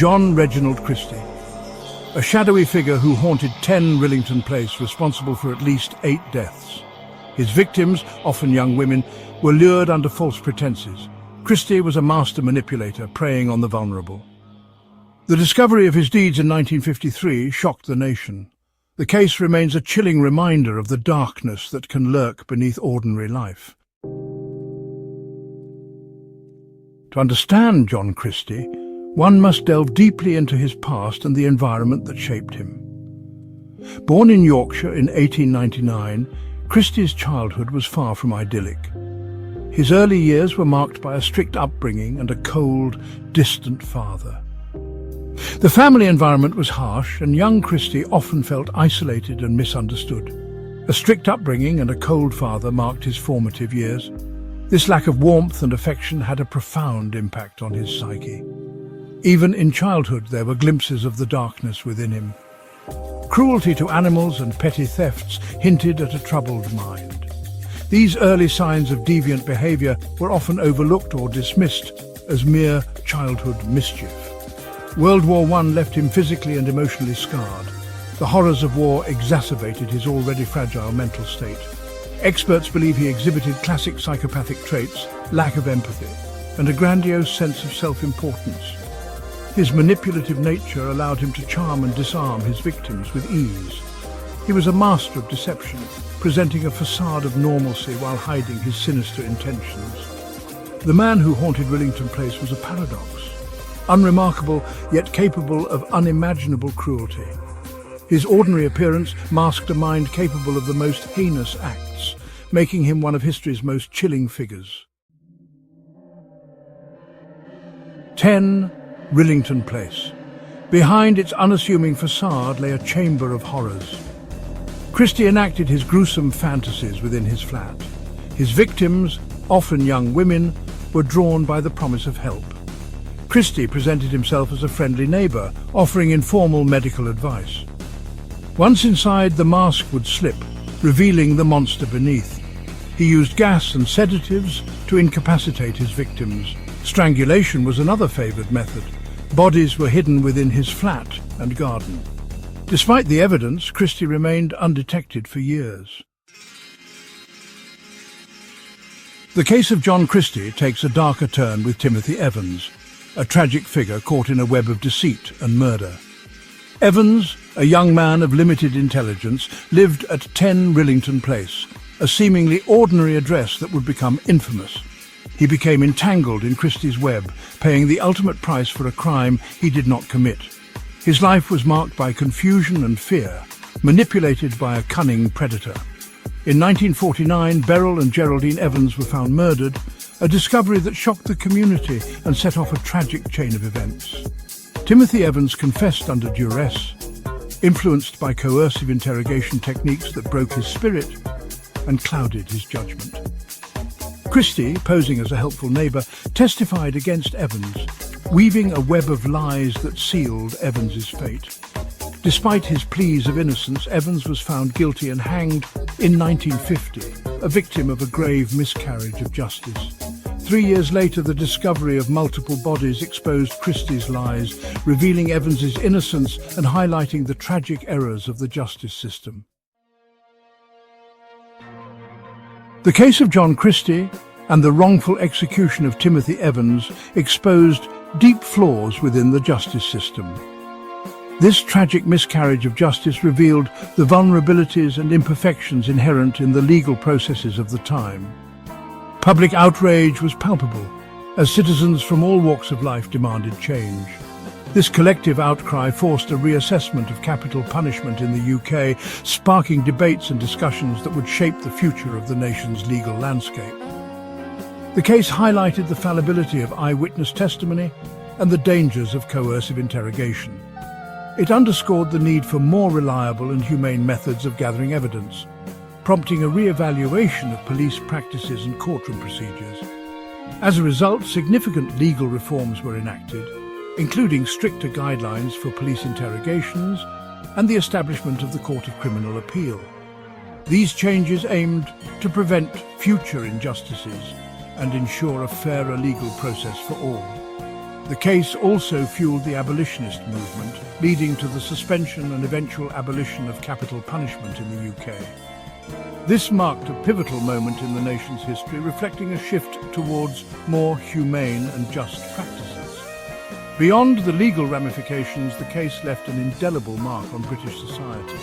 John Reginald Christie, a shadowy figure who haunted 10 Rillington Place, responsible for at least 8 deaths. His victims, often young women, were lured under false pretenses. Christie was a master manipulator, preying on the vulnerable. The discovery of his deeds in 1953 shocked the nation. The case remains a chilling reminder of the darkness that can lurk beneath ordinary life. To understand John Christie, one must delve deeply into his past and the environment that shaped him. Born in Yorkshire in 1899, Christie's childhood was far from idyllic. His early years were marked by a strict upbringing and a cold, distant father. The family environment was harsh, and young Christie often felt isolated and misunderstood. A strict upbringing and a cold father marked his formative years. This lack of warmth and affection had a profound impact on his psyche. Even in childhood, there were glimpses of the darkness within him. Cruelty to animals and petty thefts hinted at a troubled mind. These early signs of deviant behavior were often overlooked or dismissed as mere childhood mischief. World War I left him physically and emotionally scarred. The horrors of war exacerbated his already fragile mental state. Experts believe he exhibited classic psychopathic traits, lack of empathy, and a grandiose sense of self-importance. His manipulative nature allowed him to charm and disarm his victims with ease. He was a master of deception, presenting a facade of normalcy while hiding his sinister intentions. The man who haunted Rillington Place was a paradox. Unremarkable, yet capable of unimaginable cruelty. His ordinary appearance masked a mind capable of the most heinous acts, making him one of history's most chilling figures. 10. Rillington Place. Behind its unassuming facade lay a chamber of horrors. Christie enacted his gruesome fantasies within his flat. His victims, often young women, were drawn by the promise of help. Christie presented himself as a friendly neighbour, offering informal medical advice. Once inside, the mask would slip, revealing the monster beneath. He used gas and sedatives to incapacitate his victims. Strangulation was another favoured method. Bodies were hidden within his flat and garden. Despite the evidence, Christie remained undetected for years. The case of John Christie takes a darker turn with Timothy Evans, a tragic figure caught in a web of deceit and murder. Evans, a young man of limited intelligence, lived at 10 Rillington Place, a seemingly ordinary address that would become infamous. He became entangled in Christie's web, paying the ultimate price for a crime he did not commit. His life was marked by confusion and fear, manipulated by a cunning predator. In 1949, Beryl and Geraldine Evans were found murdered, a discovery that shocked the community and set off a tragic chain of events. Timothy Evans confessed under duress, influenced by coercive interrogation techniques that broke his spirit and clouded his judgment. Christie, posing as a helpful neighbour, testified against Evans, weaving a web of lies that sealed Evans's fate. Despite his pleas of innocence, Evans was found guilty and hanged in 1950, a victim of a grave miscarriage of justice. 3 years later, the discovery of multiple bodies exposed Christie's lies, revealing Evans's innocence and highlighting the tragic errors of the justice system. The case of John Christie and the wrongful execution of Timothy Evans exposed deep flaws within the justice system. This tragic miscarriage of justice revealed the vulnerabilities and imperfections inherent in the legal processes of the time. Public outrage was palpable, as citizens from all walks of life demanded change. This collective outcry forced a reassessment of capital punishment in the UK, sparking debates and discussions that would shape the future of the nation's legal landscape. The case highlighted the fallibility of eyewitness testimony and the dangers of coercive interrogation. It underscored the need for more reliable and humane methods of gathering evidence, prompting a re-evaluation of police practices and courtroom procedures. As a result, significant legal reforms were enacted, including stricter guidelines for police interrogations and the establishment of the Court of Criminal Appeal. These changes aimed to prevent future injustices and ensure a fairer legal process for all. The case also fueled the abolitionist movement, leading to the suspension and eventual abolition of capital punishment in the UK. This marked a pivotal moment in the nation's history, reflecting a shift towards more humane and just practices. Beyond the legal ramifications, the case left an indelible mark on British society.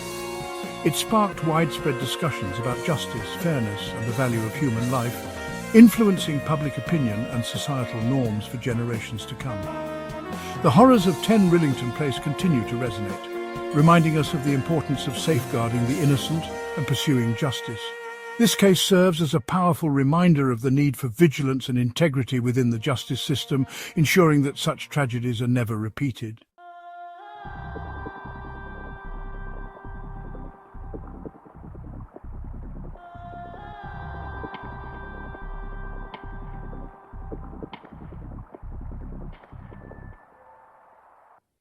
It sparked widespread discussions about justice, fairness, and the value of human life, influencing public opinion and societal norms for generations to come. The horrors of 10 Rillington Place continue to resonate, reminding us of the importance of safeguarding the innocent and pursuing justice. This case serves as a powerful reminder of the need for vigilance and integrity within the justice system, ensuring that such tragedies are never repeated.